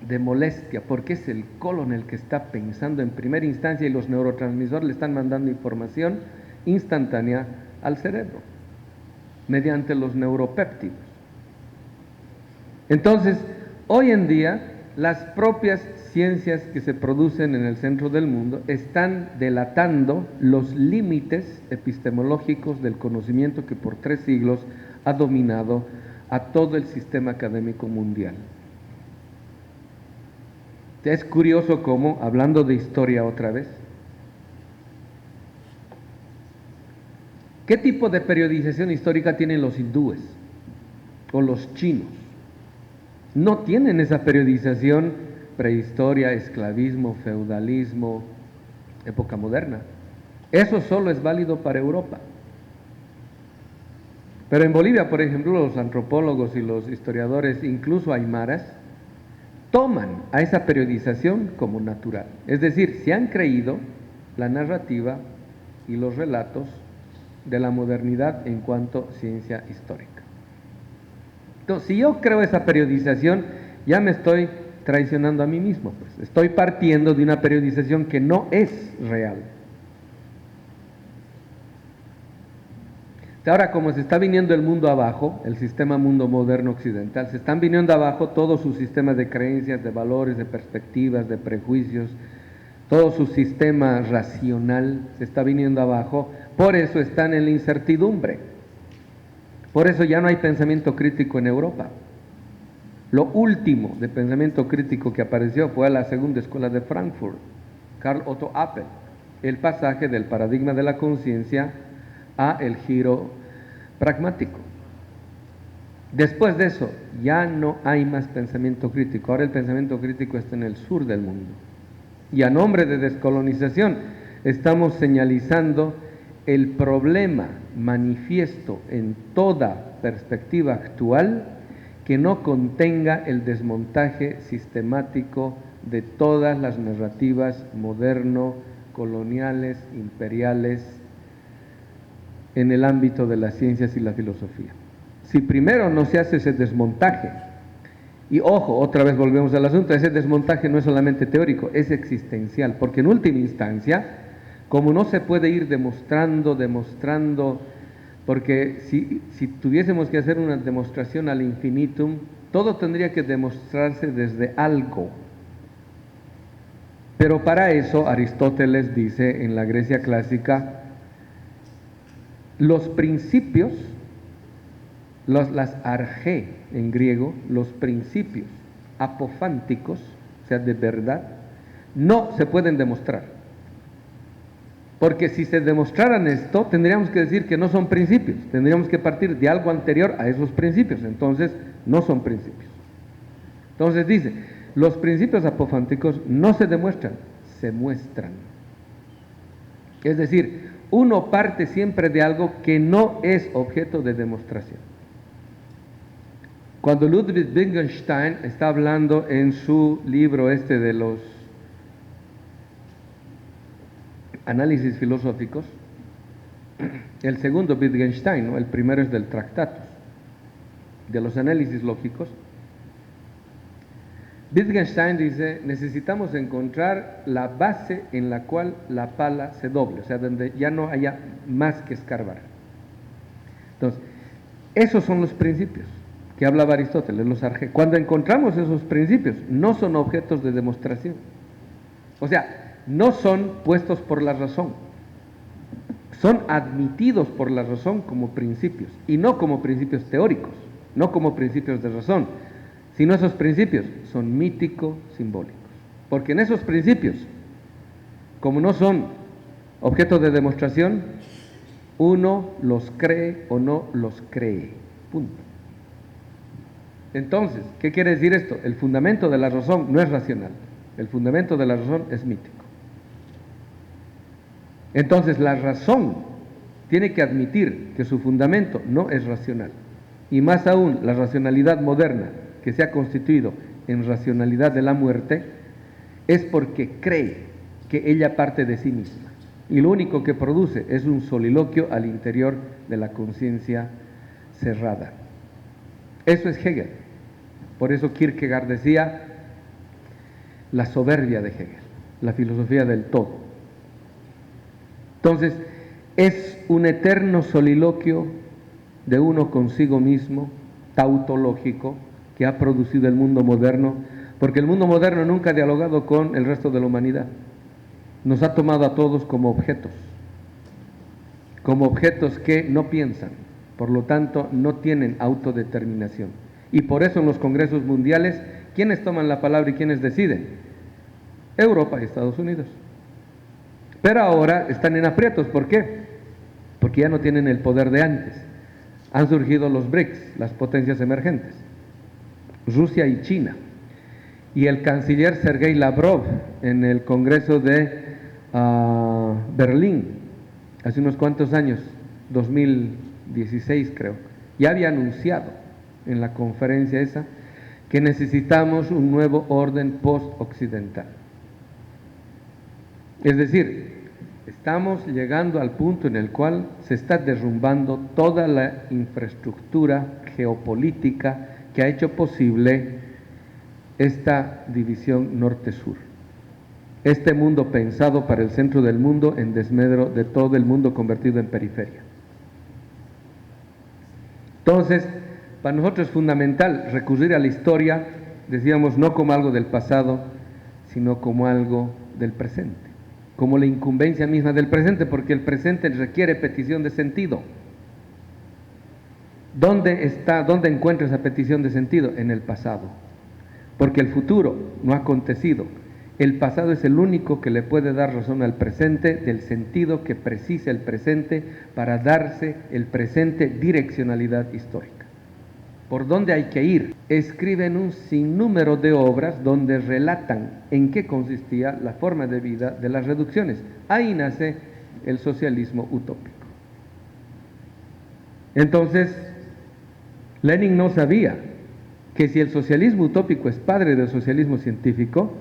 A: de molestia, porque es el colon el que está pensando en primera instancia y los neurotransmisores le están mandando información instantánea al cerebro, mediante los neuropéptidos. Entonces, hoy en día, las propias ciencias que se producen en el centro del mundo están delatando los límites epistemológicos del conocimiento que por 3 siglos ha dominado a todo el sistema académico mundial. Es curioso cómo, hablando de historia otra vez, ¿qué tipo de periodización histórica tienen los hindúes o los chinos? No tienen esa periodización: prehistoria, esclavismo, feudalismo, época moderna. Eso solo es válido para Europa. Pero en Bolivia, por ejemplo, los antropólogos y los historiadores, incluso aymaras, toman a esa periodización como natural. Es decir, se han creído la narrativa y los relatos de la modernidad en cuanto a ciencia histórica. Entonces, si yo creo esa periodización, ya me estoy traicionando a mí mismo, pues. Estoy partiendo de una periodización que no es real. Ahora, como se está viniendo el mundo abajo, el sistema mundo moderno occidental, se están viniendo abajo todos sus sistemas de creencias, de valores, de perspectivas, de prejuicios, todo su sistema racional se está viniendo abajo, por eso están en la incertidumbre. Por eso ya no hay pensamiento crítico en Europa. Lo último de pensamiento crítico que apareció fue a la segunda escuela de Frankfurt, Karl Otto Appel, el pasaje del paradigma de la conciencia a el giro pragmático. Después de eso, ya no hay más pensamiento crítico. Ahora el pensamiento crítico está en el sur del mundo. Y a nombre de descolonización, estamos señalizando el problema manifiesto en toda perspectiva actual que no contenga el desmontaje sistemático de todas las narrativas moderno, coloniales, imperiales, en el ámbito de las ciencias y la filosofía. Si primero no se hace ese desmontaje, y ojo, otra vez volvemos al asunto, ese desmontaje no es solamente teórico, es existencial, porque en última instancia, como no se puede ir demostrando, porque si tuviésemos que hacer una demostración al infinitum, todo tendría que demostrarse desde algo. Pero para eso Aristóteles dice en la Grecia clásica, los principios, las argé en griego, los principios apofánticos, o sea, de verdad, no se pueden demostrar. Porque si se demostraran esto, tendríamos que decir que no son principios, tendríamos que partir de algo anterior a esos principios, entonces no son principios. Entonces dice, los principios apofánticos no se demuestran, se muestran. Es decir, uno parte siempre de algo que no es objeto de demostración. Cuando Ludwig Wittgenstein está hablando en su libro de los análisis filosóficos, el segundo Wittgenstein, ¿no? El primero es del Tractatus, de los análisis lógicos. Wittgenstein dice, necesitamos encontrar la base en la cual la pala se doble, o sea, donde ya no haya más que escarbar. Entonces, esos son los principios que hablaba Aristóteles, los argé. Cuando encontramos esos principios, no son objetos de demostración. O sea, no son puestos por la razón, son admitidos por la razón como principios, y no como principios teóricos, no como principios de razón, sino esos principios son mítico-simbólicos. Porque en esos principios, como no son objeto de demostración, uno los cree o no los cree. Punto. Entonces, ¿qué quiere decir esto? El fundamento de la razón no es racional, el fundamento de la razón es mítico. Entonces, la razón tiene que admitir que su fundamento no es racional. Y más aún, la racionalidad moderna, que se ha constituido en racionalidad de la muerte, es porque cree que ella parte de sí misma. Y lo único que produce es un soliloquio al interior de la conciencia cerrada. Eso es Hegel. Por eso Kierkegaard decía, la soberbia de Hegel, la filosofía del todo. Entonces, es un eterno soliloquio de uno consigo mismo, tautológico, que ha producido el mundo moderno, porque el mundo moderno nunca ha dialogado con el resto de la humanidad. Nos ha tomado a todos como objetos que no piensan, por lo tanto no tienen autodeterminación. Y por eso en los congresos mundiales, ¿quiénes toman la palabra y quiénes deciden? Europa y Estados Unidos. Pero ahora están en aprietos, ¿por qué? Porque ya no tienen el poder de antes. Han surgido los BRICS, las potencias emergentes, Rusia y China. Y el canciller Sergei Lavrov en el Congreso de Berlín, hace unos cuantos años, 2016 creo, ya había anunciado en la conferencia esa que necesitamos un nuevo orden post-occidental. Es decir, estamos llegando al punto en el cual se está derrumbando toda la infraestructura geopolítica que ha hecho posible esta división norte-sur. Este mundo pensado para el centro del mundo en desmedro de todo el mundo convertido en periferia. Entonces, para nosotros es fundamental recurrir a la historia, decíamos, no como algo del pasado, sino como algo del presente, como la incumbencia misma del presente, porque el presente requiere petición de sentido. ¿Dónde encuentra esa petición de sentido? En el pasado, porque el futuro no ha acontecido. El pasado es el único que le puede dar razón al presente del sentido que precisa el presente para darse el presente direccionalidad histórica. ¿Por dónde hay que ir? Escriben un sinnúmero de obras donde relatan en qué consistía la forma de vida de las reducciones. Ahí nace el socialismo utópico. Entonces, Lenin no sabía que si el socialismo utópico es padre del socialismo científico,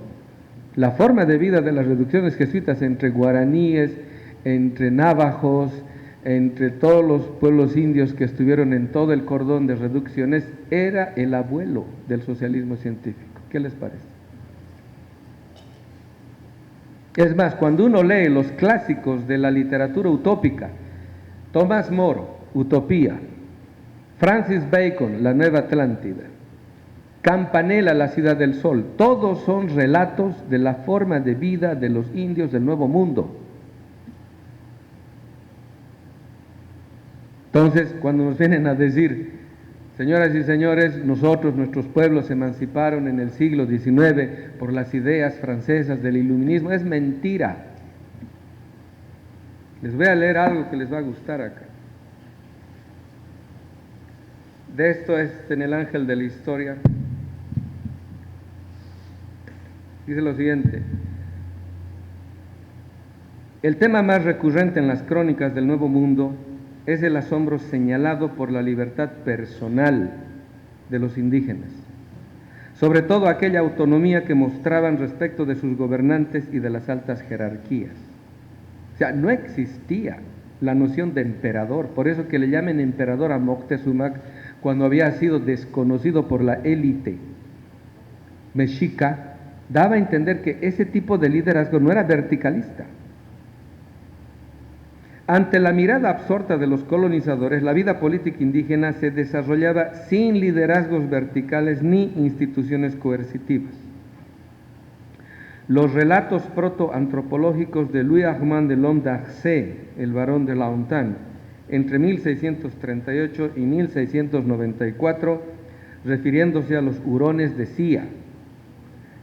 A: la forma de vida de las reducciones jesuitas entre guaraníes, entre navajos, entre todos los pueblos indios que estuvieron en todo el cordón de reducciones, era el abuelo del socialismo científico. ¿Qué les parece? Es más, cuando uno lee los clásicos de la literatura utópica, Tomás Moro, Utopía, Francis Bacon, La Nueva Atlántida, Campanella, La Ciudad del Sol, todos son relatos de la forma de vida de los indios del Nuevo Mundo. Entonces, cuando nos vienen a decir, señoras y señores, nuestros pueblos se emanciparon en el siglo XIX por las ideas francesas del iluminismo, es mentira. Les voy a leer algo que les va a gustar acá. De esto es en El Ángel de la Historia. Dice lo siguiente: el tema más recurrente en las crónicas del Nuevo Mundo es el asombro señalado por la libertad personal de los indígenas, sobre todo aquella autonomía que mostraban respecto de sus gobernantes y de las altas jerarquías. O sea, no existía la noción de emperador, por eso que le llamen emperador a Moctezuma cuando había sido desconocido por la élite mexica, daba a entender que ese tipo de liderazgo no era verticalista. Ante la mirada absorta de los colonizadores, la vida política indígena se desarrollaba sin liderazgos verticales ni instituciones coercitivas. Los relatos protoantropológicos de Louis Armand de L'Homme d'Arcé, el barón de La Hontan, entre 1638 y 1694, refiriéndose a los hurones, decía: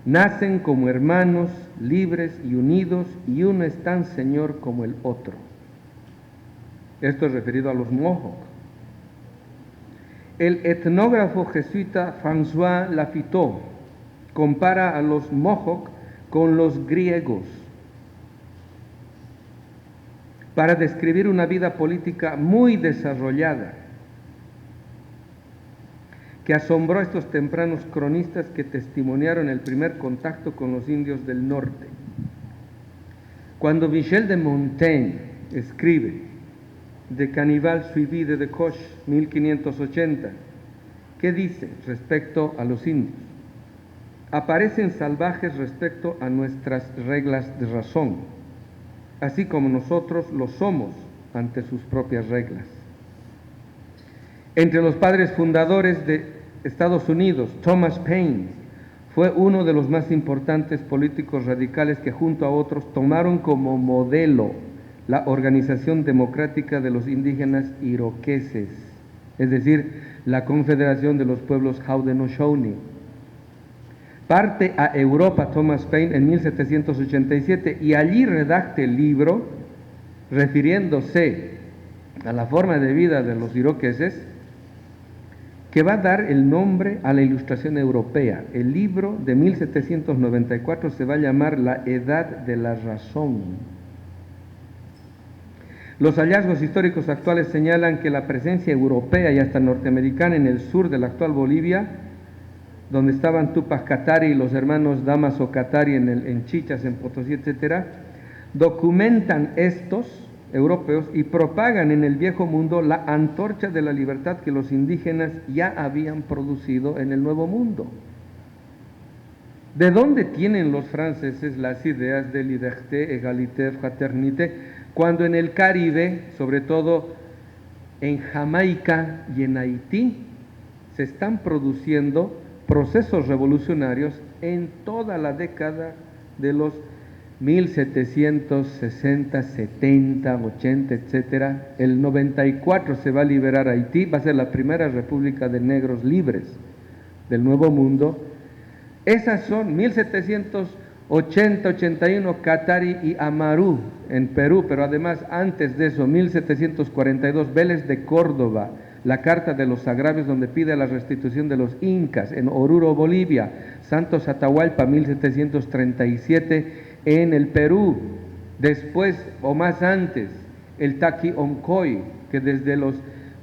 A: nacen como hermanos, libres y unidos, y uno es tan señor como el otro. Esto es referido a los Mohawk. El etnógrafo jesuita François Lafitau compara a los Mohawk con los griegos para describir una vida política muy desarrollada que asombró a estos tempranos cronistas que testimoniaron el primer contacto con los indios del norte. Cuando Michel de Montaigne escribe de Cannibal Suivi de Decoche, 1580, ¿qué dice respecto a los indios? Aparecen salvajes respecto a nuestras reglas de razón, así como nosotros lo somos ante sus propias reglas. Entre los padres fundadores de Estados Unidos, Thomas Paine fue uno de los más importantes políticos radicales que junto a otros tomaron como modelo la organización democrática de los indígenas iroqueses, es decir, la Confederación de los Pueblos Haudenosaunee. Parte a Europa Thomas Paine en 1787 y allí redacta el libro refiriéndose a la forma de vida de los iroqueses que va a dar el nombre a la Ilustración Europea. El libro de 1794 se va a llamar La Edad de la Razón. Los hallazgos históricos actuales señalan que la presencia europea y hasta norteamericana en el sur de la actual Bolivia, donde estaban Tupac Katari y los hermanos Damaso Katari en Chichas, en Potosí, etcétera, documentan estos europeos y propagan en el viejo mundo la antorcha de la libertad que los indígenas ya habían producido en el nuevo mundo. ¿De dónde tienen los franceses las ideas de liberté, égalité, fraternité, cuando en el Caribe, sobre todo en Jamaica y en Haití, se están produciendo procesos revolucionarios en toda la década de los 1760, 70, 80, etcétera? El 94 se va a liberar Haití, va a ser la primera república de negros libres del Nuevo Mundo. Esas son 1780, 81, Katari y Amaru en Perú, pero además antes de eso, 1742, Vélez de Córdoba, la Carta de los Agravios, donde pide la restitución de los incas en Oruro, Bolivia, Santos Atahualpa, 1737, en el Perú. Después, o más antes, el Taqui Oncoy, que desde los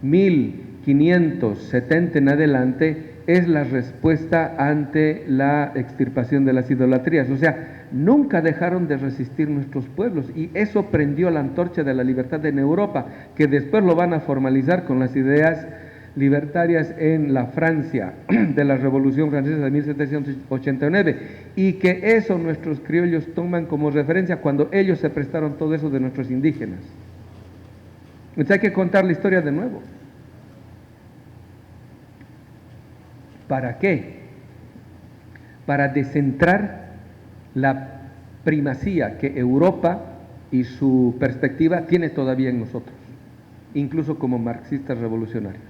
A: 1570 en adelante es la respuesta ante la extirpación de las idolatrías. O sea, nunca dejaron de resistir nuestros pueblos, y eso prendió la antorcha de la libertad en Europa, que después lo van a formalizar con las ideas libertarias en la Francia de la Revolución Francesa de 1789, y que eso nuestros criollos toman como referencia cuando ellos se prestaron todo eso de nuestros indígenas. Entonces hay que contar la historia de nuevo. ¿Para qué? Para descentrar la primacía que Europa y su perspectiva tiene todavía en nosotros, incluso como marxistas revolucionarios.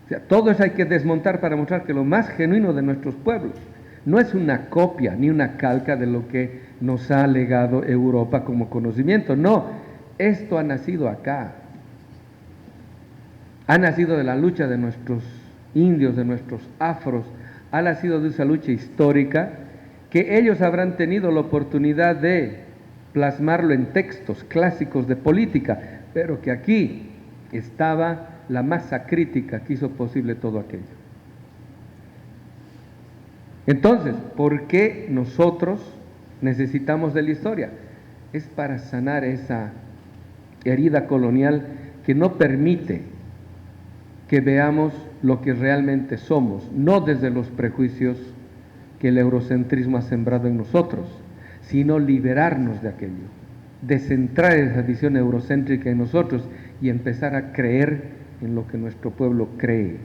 A: O sea, todo eso hay que desmontar para mostrar que lo más genuino de nuestros pueblos no es una copia ni una calca de lo que nos ha legado Europa como conocimiento. No, esto ha nacido acá. Ha nacido de la lucha de nuestros indios, de nuestros afros, ha nacido de esa lucha histórica que ellos habrán tenido la oportunidad de plasmarlo en textos clásicos de política, pero que aquí estaba la masa crítica que hizo posible todo aquello. Entonces, ¿por qué nosotros necesitamos de la historia? Es para sanar esa herida colonial que no permite que veamos lo que realmente somos, no desde los prejuicios que el eurocentrismo ha sembrado en nosotros, sino liberarnos de aquello, descentrar esa visión eurocéntrica en nosotros y empezar a creer en lo que nuestro pueblo cree.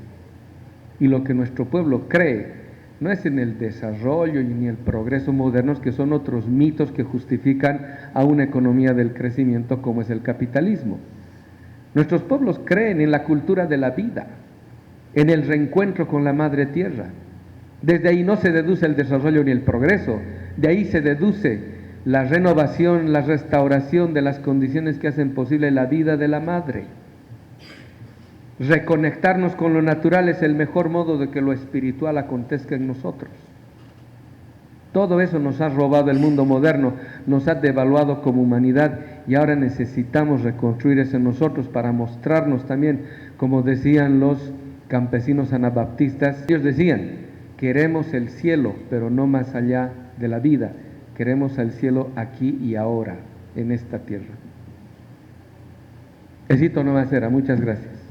A: Y lo que nuestro pueblo cree no es en el desarrollo ni el progreso modernos, que son otros mitos que justifican a una economía del crecimiento como es el capitalismo. Nuestros pueblos creen en la cultura de la vida, en el reencuentro con la madre tierra. Desde ahí no se deduce el desarrollo ni el progreso, de ahí se deduce la renovación, la restauración de las condiciones que hacen posible la vida de la madre. Reconectarnos con lo natural es el mejor modo de que lo espiritual acontezca en nosotros. Todo eso nos ha robado el mundo moderno, nos ha devaluado como humanidad, y ahora necesitamos reconstruir eso en nosotros para mostrarnos también, como decían los campesinos anabaptistas. Ellos decían: queremos el cielo, pero no más allá de la vida, queremos el cielo aquí y ahora, en esta tierra. Éxito no va a ser. Muchas gracias.